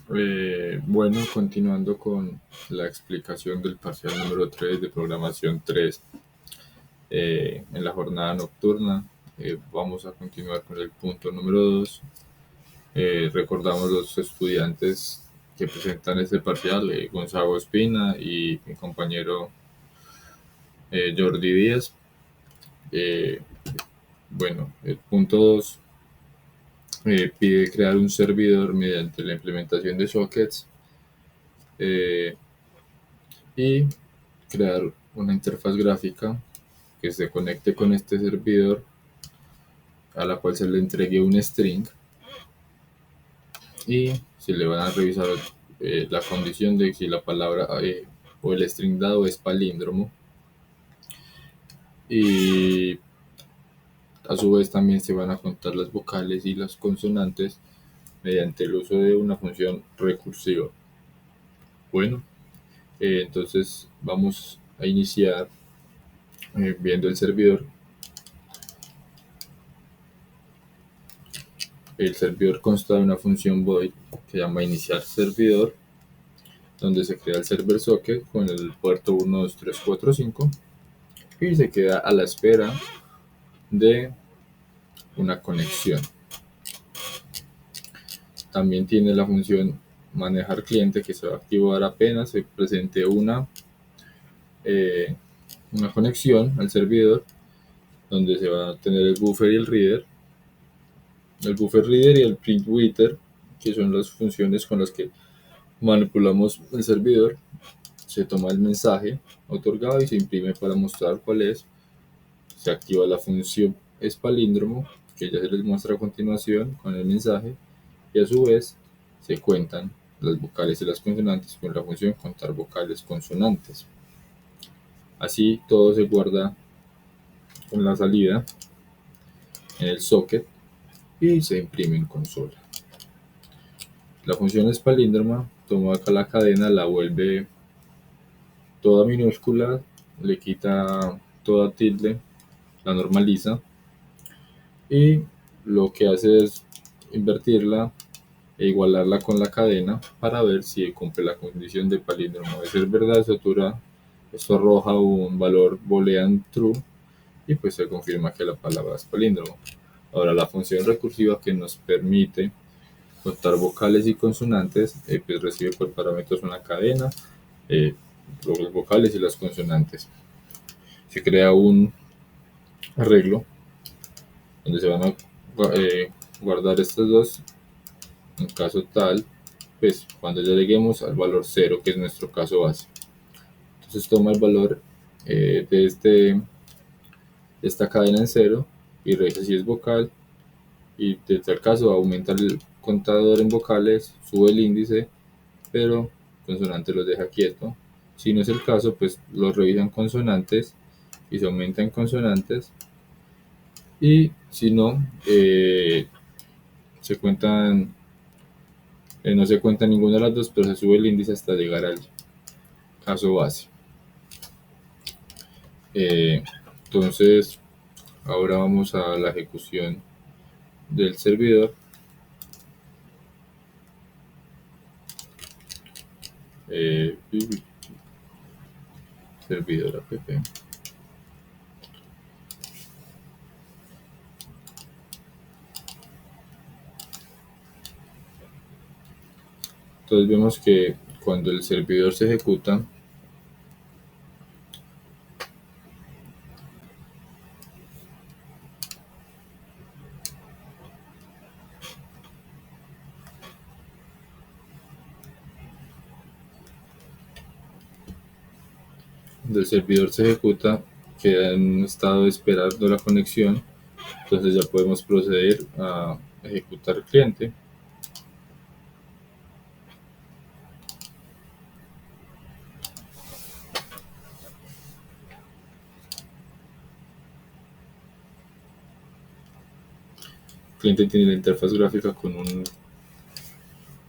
Bueno, continuando con la explicación del parcial número 3 de programación 3 en la jornada nocturna, vamos a continuar con el punto número 2. Recordamos los estudiantes que presentan este parcial, Gonzalo Espina y mi compañero Jordi Díaz. Eh, bueno, el punto 2 pide crear un servidor mediante la implementación de sockets y crear una interfaz gráfica que se conecte con este servidor, a la cual se le entregue un string y se le van a revisar la condición de si la palabra o el string dado es palíndromo, y a su vez también se van a contar las vocales y las consonantes mediante el uso de una función recursiva. Bueno, entonces vamos a iniciar viendo el servidor. El servidor consta de una función void que se llama iniciar servidor, donde se crea el server socket con el puerto 1, 2, 3, 4, 5 y se queda a la espera de una conexión. También tiene la función manejar cliente, que se va a activar apenas se presente una conexión al servidor, donde se va a tener el buffer y el reader. El buffer reader y el print writer, que son las funciones con las que manipulamos el servidor. Se toma el mensaje otorgado y se imprime para mostrar cuál es. Se activa la función es palíndromo, que ya se les muestra a continuación con el mensaje, y a su vez se cuentan las vocales y las consonantes con la función contar vocales consonantes. Así todo se guarda en la salida, en el socket, y se imprime en consola. La función es palíndroma, toma acá la cadena, la vuelve toda minúscula, le quita toda tilde, la normaliza, y lo que hace es invertirla e igualarla con la cadena para ver si cumple la condición de palíndromo. De ser verdad, esto arroja un valor boolean true y pues se confirma que la palabra es palíndromo. Ahora, la función recursiva, que nos permite contar vocales y consonantes, pues recibe por parámetros una cadena, los vocales y las consonantes. Se crea un arreglo donde se van a guardar estos dos. En caso tal, pues cuando ya lleguemos al valor 0, que es nuestro caso base. Entonces toma el valor de esta cadena en 0 y revisa si es vocal, y de tal caso aumenta el contador en vocales, sube el índice, pero consonante los deja quieto. Si no es el caso, pues los revisan consonantes y se aumentan consonantes, y si no, se cuentan no se cuenta ninguna de las dos, pero se sube el índice hasta llegar al caso base. Entonces, ahora vamos a la ejecución del servidor. Servidor app. Entonces vemos que cuando el servidor se ejecuta, queda en un estado de esperando la conexión. Entonces ya podemos proceder a ejecutar el cliente. El cliente tiene la interfaz gráfica con un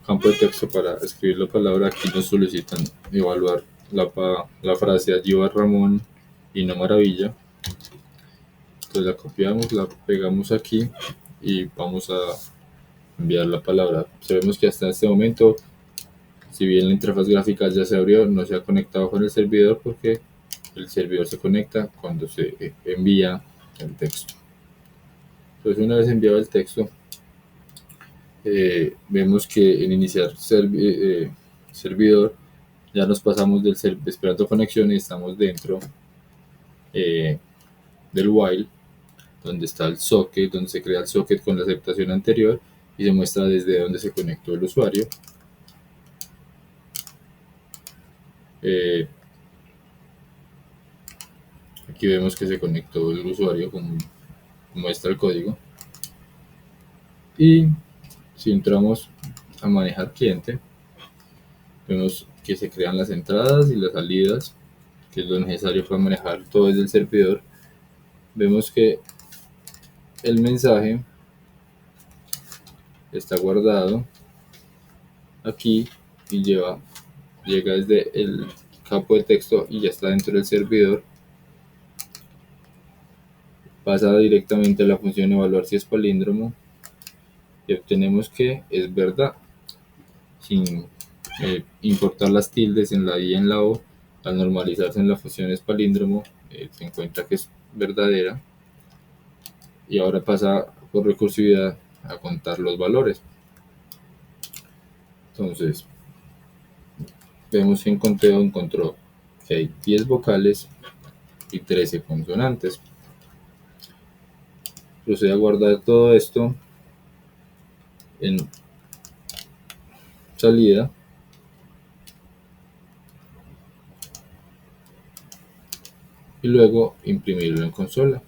campo de texto para escribir la palabra. Aquí nos solicitan evaluar la frase allí va Ramón y no maravilla. Entonces la copiamos, la pegamos aquí y vamos a enviar la palabra. Sabemos que hasta este momento Si bien la interfaz gráfica ya se abrió, no se ha conectado con el servidor porque el servidor se conecta cuando se envía el texto. Entonces, una vez enviado el texto, vemos que en iniciar servidor ya nos pasamos del esperando conexión y estamos dentro eh, del while, donde está el socket, donde se crea el socket con la aceptación anterior y se muestra desde donde se conectó el usuario. Aquí vemos que se conectó el usuario, como muestra el código. Y si entramos a manejar cliente, vemos que se crean las entradas y las salidas, que es lo necesario para manejar todo desde el servidor. Vemos que el mensaje está guardado aquí y llega desde el campo de texto y ya está dentro del servidor. Pasa directamente a la función evaluar si es palíndromo y obtenemos que es verdad, sin importar las tildes en la I y en la O. Al normalizarse en la función es palíndromo, se encuentra que es verdadera y ahora pasa por recursividad a contar los valores. Entonces, vemos que en conteo encontró que hay 10 vocales y 13 consonantes. Procede a guardar todo esto en salida y luego imprimirlo en consola.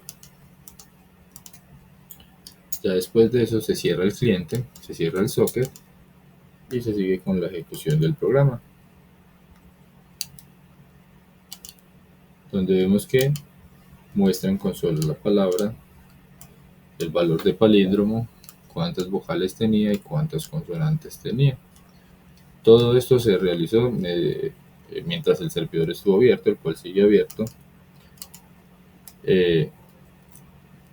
Ya después de eso se cierra el cliente, se cierra el socket y se sigue con la ejecución del programa, donde vemos que muestra en consola la palabra, el valor de palíndromo, cuántas vocales tenía y cuántas consonantes tenía. Todo esto se realizó mientras el servidor estuvo abierto, el cual sigue abierto.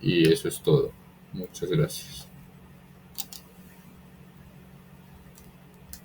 Y eso es todo. Muchas gracias.